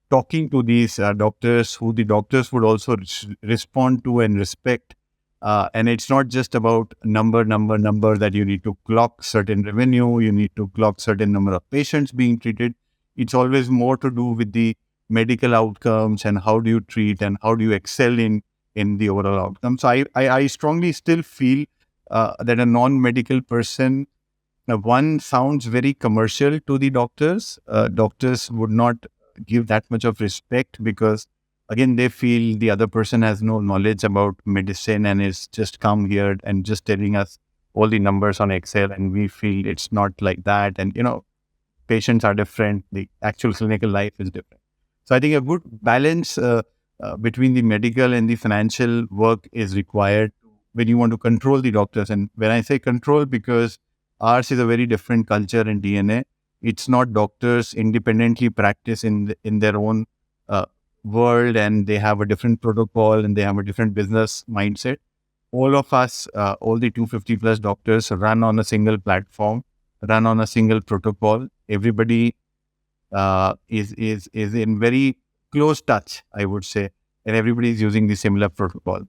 talking to these doctors, who the doctors would also respond to and respect. And it's not just about number that you need to clock certain revenue, you need to clock certain number of patients being treated. It's always more to do with the medical outcomes and how do you treat and how do you excel in the overall outcome. So I strongly still feel that a non-medical person, one, sounds very commercial to the doctors. Doctors would not give that much of respect because, again, they feel the other person has no knowledge about medicine and is just come here and just telling us all the numbers on Excel, and we feel it's not like that. And, patients are different. The actual clinical life is different. So I think a good balance between the medical and the financial work is required when you want to control the doctors. And when I say control, because ours is a very different culture and DNA. It's not doctors independently practice in their own world, and they have a different protocol and they have a different business mindset. All of us, all the 250 plus doctors run on a single platform, run on a single protocol. Everybody is in very close touch, I would say, and everybody is using the similar protocol.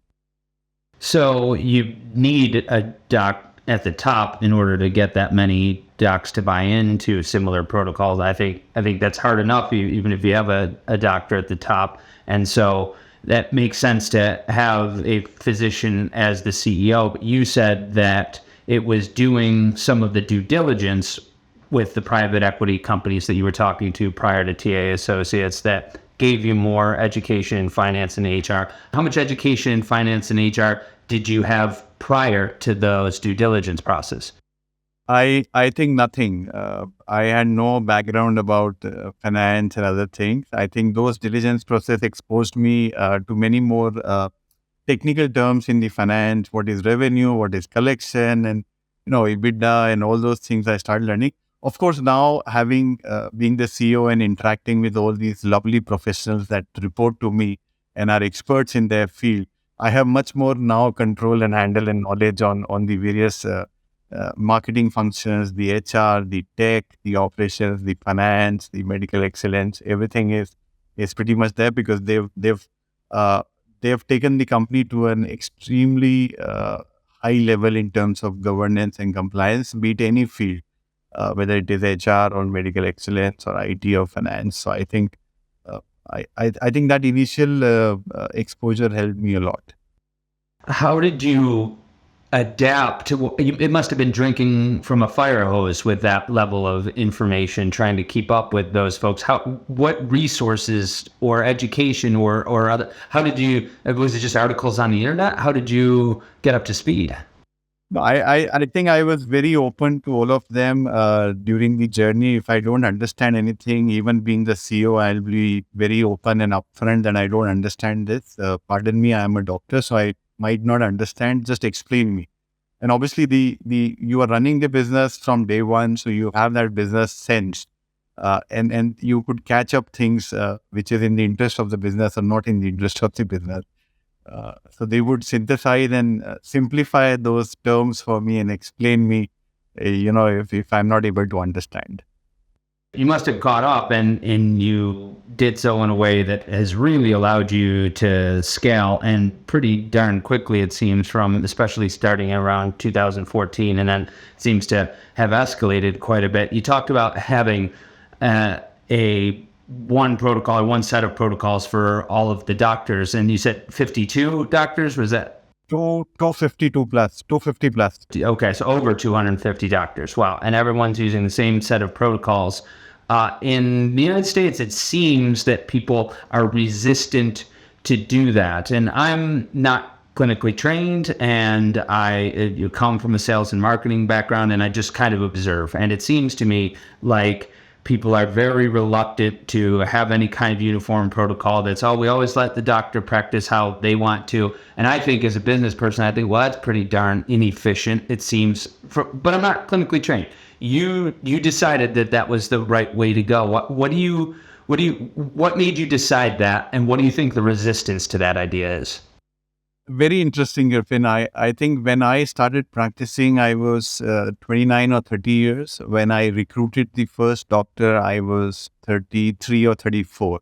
So you need a doc at the top in order to get that many docs to buy into similar protocols. I think that's hard enough, even if you have a doctor at the top. And so that makes sense to have a physician as the CEO. But you said that it was doing some of the due diligence with the private equity companies that you were talking to prior to TA Associates that gave you more education in finance and HR. How much education in finance and HR did you have prior to those due diligence process? I think nothing. I had no background about finance and other things. I think those diligence process exposed me to many more technical terms in the finance. What is revenue? What is collection? And EBITDA and all those things I started learning. Of course, now having being the CEO and interacting with all these lovely professionals that report to me and are experts in their field, I have much more now control and handle and knowledge on the various marketing functions, the HR, the tech, the operations, the finance, the medical excellence. Everything is pretty much there because they've taken the company to an extremely high level in terms of governance and compliance, be it any field, whether it is HR or medical excellence or IT or finance. So I think I think that initial exposure helped me a lot. How did you adapt to it must have been drinking from a fire hose with that level of information, trying to keep up with those folks. What resources or education or other, how did you, was it just articles on the internet? How did you get up to speed? No, I think I was very open to all of them during the journey. If I don't understand anything, even being the CEO, I'll be very open and upfront that I don't understand this. Pardon me, I am a doctor, so I might not understand. Just explain me. And obviously, the you are running the business from day one, so you have that business sense, and you could catch up things which is in the interest of the business or not in the interest of the business. So they would synthesize and simplify those terms for me and explain me, if I'm not able to understand. You must have caught up and you did so in a way that has really allowed you to scale and pretty darn quickly, it seems, from especially starting around 2014 and then seems to have escalated quite a bit. You talked about having one protocol or one set of protocols for all of the doctors, and you said 52 doctors, was that? 252 plus, 250 plus. Okay, so over 250 doctors. Wow. And everyone's using the same set of protocols. In the United States, it seems that people are resistant to do that. And I'm not clinically trained, and you come from a sales and marketing background, and I just kind of observe. And it seems to me like people are very reluctant to have any kind of uniform protocol that's, we always let the doctor practice how they want to. And I think as a business person, I think, well, that's pretty darn inefficient, it seems, but I'm not clinically trained. You decided that was the right way to go. What made you decide that? And what do you think the resistance to that idea is? Very interesting, Griffin. I think when I started practicing, I was 29 or 30 years. When I recruited the first doctor, I was 33 or 34.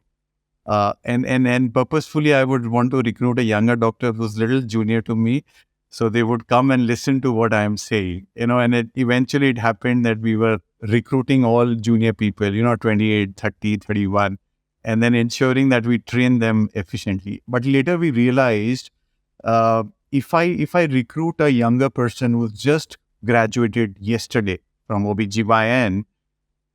And purposefully, I would want to recruit a younger doctor who's little junior to me. So they would come and listen to what I'm saying, and eventually it happened that we were recruiting all junior people, 28, 30, 31, and then ensuring that we train them efficiently. But later we realized, if I recruit a younger person who's just graduated yesterday from OBGYN,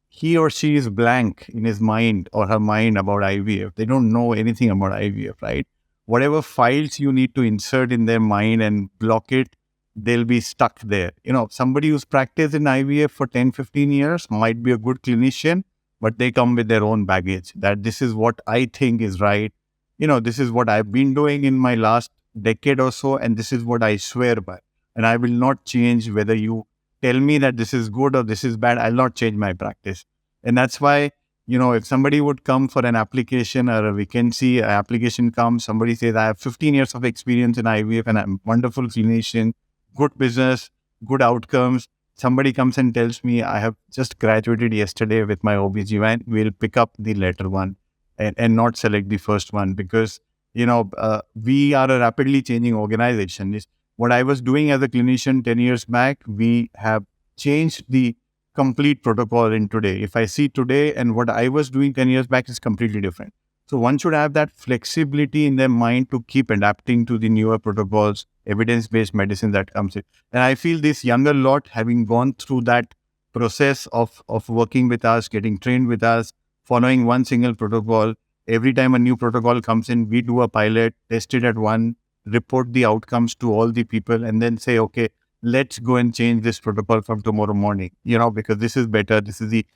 he or she is blank in his mind or her mind about IVF. They don't know anything about IVF, right? Whatever files you need to insert in their mind and block it, they'll be stuck there. Somebody who's practiced in IVF for 10, 15 years might be a good clinician, but they come with their own baggage that this is what I think is right. This is what I've been doing in my last decade or so, and this is what I swear by. And I will not change whether you tell me that this is good or this is bad. I'll not change my practice. And that's why, if somebody would come for an application or a vacancy, an application comes, somebody says, I have 15 years of experience in IVF and I'm a wonderful clinician, good business, good outcomes. Somebody comes and tells me, I have just graduated yesterday with my OBGYN, we'll pick up the later one and not select the first one because, we are a rapidly changing organization. What I was doing as a clinician 10 years back, we have changed the complete protocol in today. If I see today and what I was doing 10 years back is completely different. So one should have that flexibility in their mind to keep adapting to the newer protocols, evidence-based medicine that comes in. And I feel this younger lot, having gone through that process of working with us, getting trained with us, following one single protocol, every time a new protocol comes in, we do a pilot, test it at one, report the outcomes to all the people, and then say, okay, let's go and change this protocol from tomorrow morning, because this is better. This is the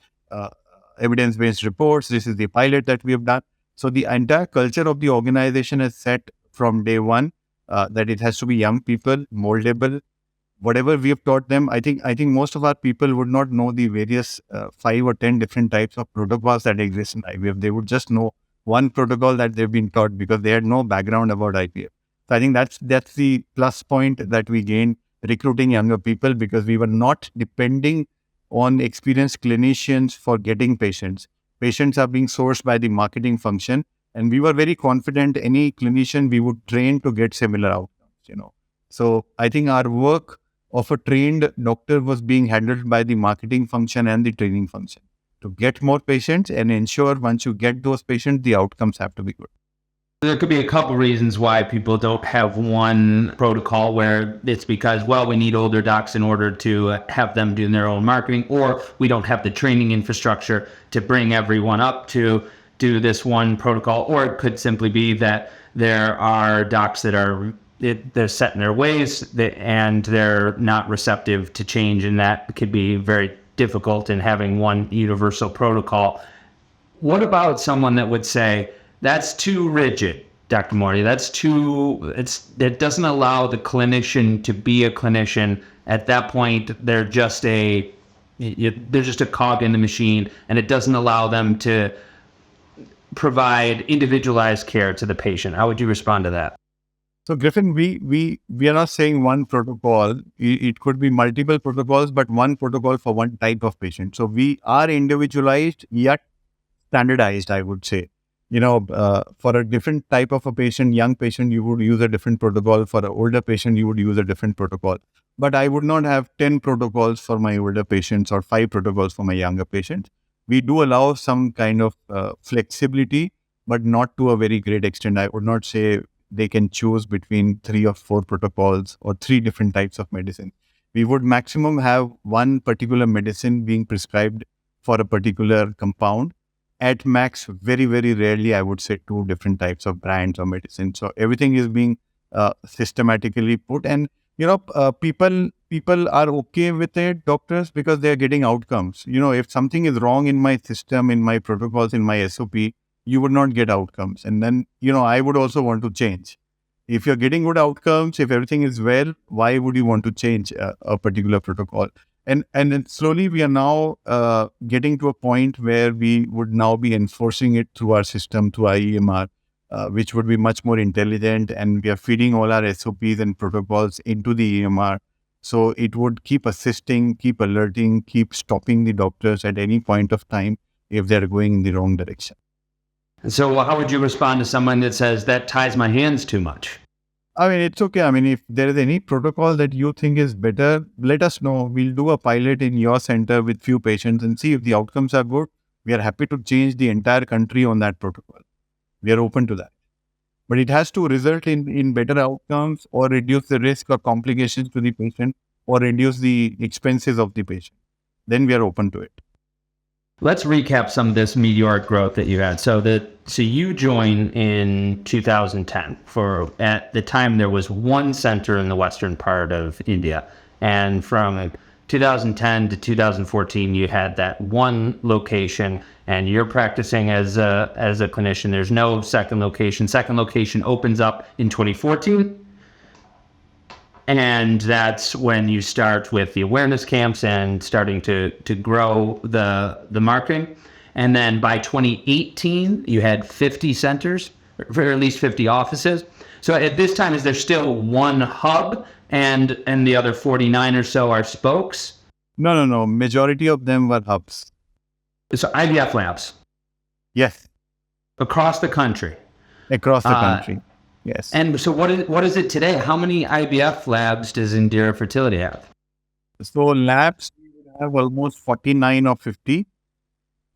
evidence-based reports. This is the pilot that we have done. So the entire culture of the organization is set from day one that it has to be young people, moldable. Whatever we have taught them, I think most of our people would not know the various 5 or 10 different types of protocols that exist in IVF. They would just know one protocol that they've been taught because they had no background about IVF. So I think that's the plus point that we gained recruiting younger people, because we were not depending on experienced clinicians for getting patients. Patients are being sourced by the marketing function, and we were very confident any clinician we would train to get similar outcomes, So I think our work of a trained doctor was being handled by the marketing function and the training function to get more patients and ensure once you get those patients, the outcomes have to be good. There could be a couple reasons why people don't have one protocol, where it's because, well, we need older docs in order to have them doing their own marketing, or we don't have the training infrastructure to bring everyone up to do this one protocol, or it could simply be that there are docs that they're set in their ways and they're not receptive to change, and that could be very difficult in having one universal protocol. What about someone that would say, that's too rigid, Dr. Murdia. It doesn't allow the clinician to be a clinician. At that point, they're just a cog in the machine, and it doesn't allow them to provide individualized care to the patient. How would you respond to that? So Griffin, we are not saying one protocol. It could be multiple protocols, but one protocol for one type of patient. So we are individualized yet standardized, I would say. For a different type of a patient, young patient, you would use a different protocol. For an older patient, you would use a different protocol. But I would not have 10 protocols for my older patients or 5 protocols for my younger patients. We do allow some kind of flexibility, but not to a very great extent. I would not say they can choose between 3 or 4 protocols or 3 different types of medicine. We would maximum have one particular medicine being prescribed for a particular compound. At max, very, very rarely, I would say 2 different types of brands or medicine. So everything is being systematically put, and people are okay with it, doctors, because they are getting outcomes. If something is wrong in my system, in my protocols, in my SOP, you would not get outcomes. And then, I would also want to change. If you're getting good outcomes, if everything is well, why would you want to change a particular protocol? And then slowly we are now getting to a point where we would now be enforcing it through our system, through our EMR, which would be much more intelligent. And we are feeding all our SOPs and protocols into the EMR. So it would keep assisting, keep alerting, keep stopping the doctors at any point of time if they're going in the wrong direction. So how would you respond to someone that says, that ties my hands too much? It's okay. If there is any protocol that you think is better, let us know. We'll do a pilot in your center with few patients and see if the outcomes are good. We are happy to change the entire country on that protocol. We are open to that. But it has to result in better outcomes or reduce the risk or complications to the patient or reduce the expenses of the patient. Then we are open to it. Let's recap some of this meteoric growth that you had. So you joined in 2010. At the time, there was one center in the western part of India. And from 2010 to 2014, you had that one location, and you're practicing as a clinician. There's no second location. Second location opens up in 2014. And that's when you start with the awareness camps and starting to grow the marketing. And then by 2018, you had 50 centers, or at least 50 offices. So at this time, is there still one hub and the other 49 or so are spokes? No. Majority of them were hubs. So IVF labs Yes, across the country. across the country. Yes. And so what is it today? How many IVF labs does Indira Fertility have? So labs we would have almost 49 or 50,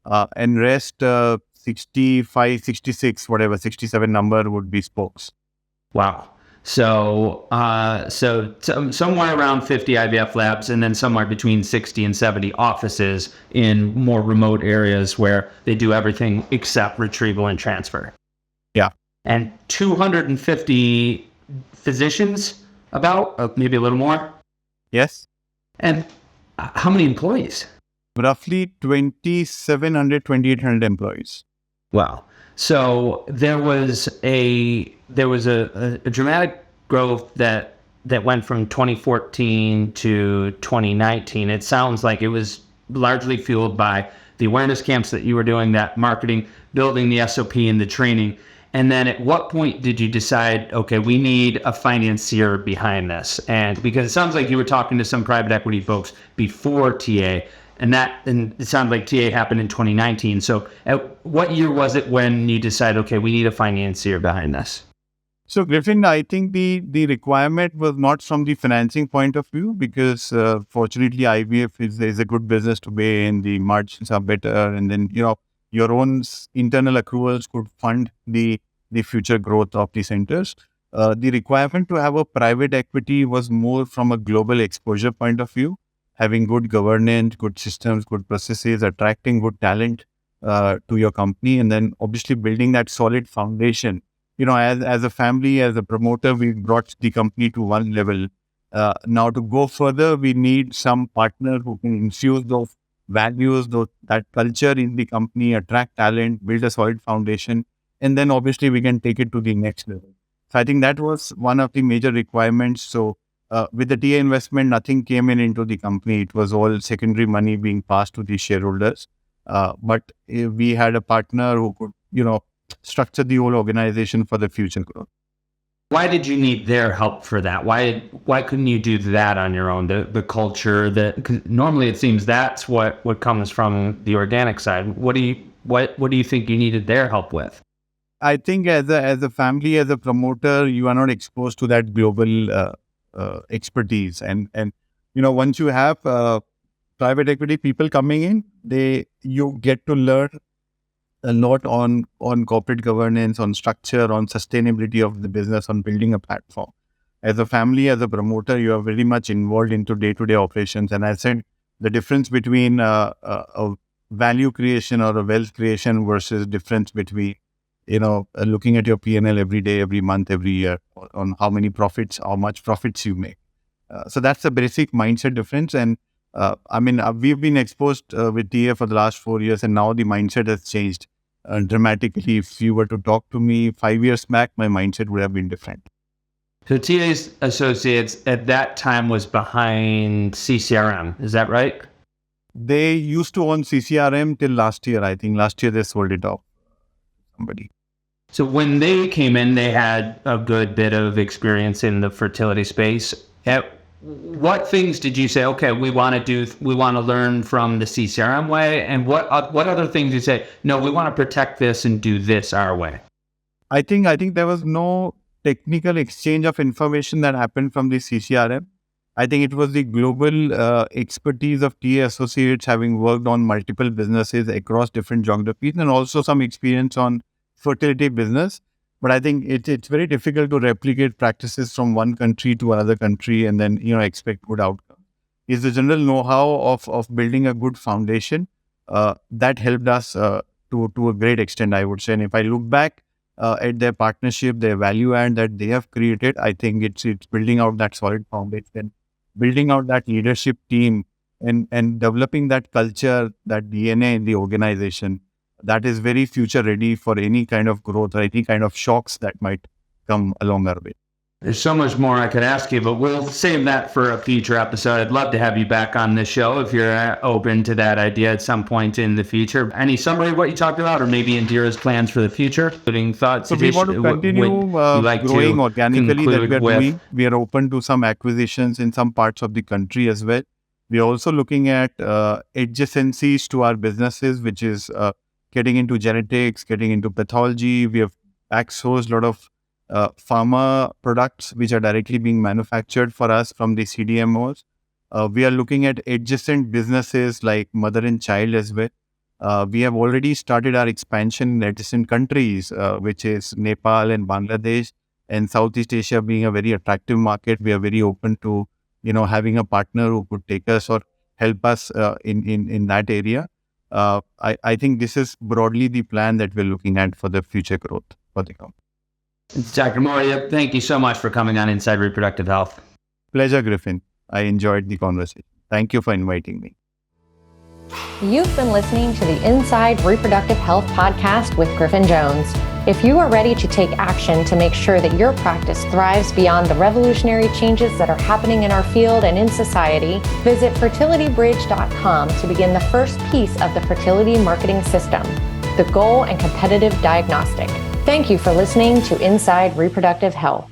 and rest 65, 66, whatever, 67 number would be spokes. Wow. So somewhere around 50 IVF labs, and then somewhere between 60 and 70 offices in more remote areas where they do everything except retrieval and transfer. Yeah. And 250 physicians, about maybe a little more. Yes. And how many employees? Roughly 2,700, 2,800 employees. Wow. So there was a dramatic growth that went from 2014 to 2019. It sounds like it was largely fueled by the awareness camps that you were doing, that marketing, building the SOP and the training. And then at what point did you decide, okay, we need a financier behind this? And because it sounds like you were talking to some private equity folks before TA, and it sounded like TA happened in 2019. So at what year was it when you decided, okay, we need a financier behind this? So Griffin, I think the requirement was not from the financing point of view, because fortunately IVF is a good business to be in. The margins are better, and then your own internal accruals could fund the future growth of the centers. The requirement to have a private equity was more from a global exposure point of view, having good governance, good systems, good processes, attracting good talent to your company, and then obviously building that solid foundation. As a family, as a promoter, we brought the company to one level. Now to go further, we need some partner who can infuse those values, that culture in the company, attract talent, build a solid foundation, and then obviously we can take it to the next level. So I think that was one of the major requirements. So with the TA investment, nothing came into the company. It was all secondary money being passed to the shareholders. But we had a partner who could, structure the whole organization for the future growth. Why did you need their help for that? Why couldn't you do that on your own? The culture, cause normally it seems that's what comes from the organic side. What do you think you needed their help with? I think as a family, as a promoter, you are not exposed to that global expertise, and once you have private equity people coming in, you get to learn a lot on corporate governance, on structure, on sustainability of the business, on building a platform. As a family, as a promoter, you are very much involved into day-to-day operations. And I said the difference between a value creation or a wealth creation versus difference between, looking at your P&L every day, every month, every year, on how much profits you make. So that's the basic mindset difference. And we've been exposed with TA for the last 4 years, and now the mindset has changed dramatically. If you were to talk to me 5 years back, my mindset would have been different. So TA's Associates at that time was behind CCRM, is that right? They used to own CCRM till last year. I think last year they sold it off to somebody. So when they came in, they had a good bit of experience in the fertility space. What things did you say, okay, we want to learn from the CCRM way? And what other things you say, no, we want to protect this and do this our way? I think there was no technical exchange of information that happened from the CCRM. I think it was the global expertise of TA Associates, having worked on multiple businesses across different geographies, and also some experience on fertility business. But I think it's very difficult to replicate practices from one country to another country and then expect good outcomes. It's the general know-how of building a good foundation that helped us to a great extent, I would say. And if I look back at their partnership, their value add that they have created, I think it's building out that solid foundation, building out that leadership team, and developing that culture, that DNA in the organization that is very future ready for any kind of growth or any kind of shocks that might come along our way. There's so much more I could ask you, but we'll save that for a future episode. I'd love to have you back on this show if you're open to that idea at some point in the future. Any summary of what you talked about, or maybe Indira's plans for the future, including thoughts? So we want to continue growing organically that we are doing. We are open to some acquisitions in some parts of the country as well. We are also looking at adjacencies to our businesses, which is getting into genetics, getting into pathology. We have outsourced a lot of pharma products which are directly being manufactured for us from the CDMOs. We are looking at adjacent businesses like mother and child as well. We have already started our expansion in adjacent countries, which is Nepal and Bangladesh, and Southeast Asia being a very attractive market. We are very open to, having a partner who could take us or help us in that area. I think this is broadly the plan that we're looking at for the future growth for the company. Dr. Murdia, thank you so much for coming on Inside Reproductive Health. Pleasure, Griffin. I enjoyed the conversation. Thank you for inviting me. You've been listening to the Inside Reproductive Health podcast with Griffin Jones. If you are ready to take action to make sure that your practice thrives beyond the revolutionary changes that are happening in our field and in society, visit fertilitybridge.com to begin the first piece of the fertility marketing system, the goal and competitive diagnostic. Thank you for listening to Inside Reproductive Health.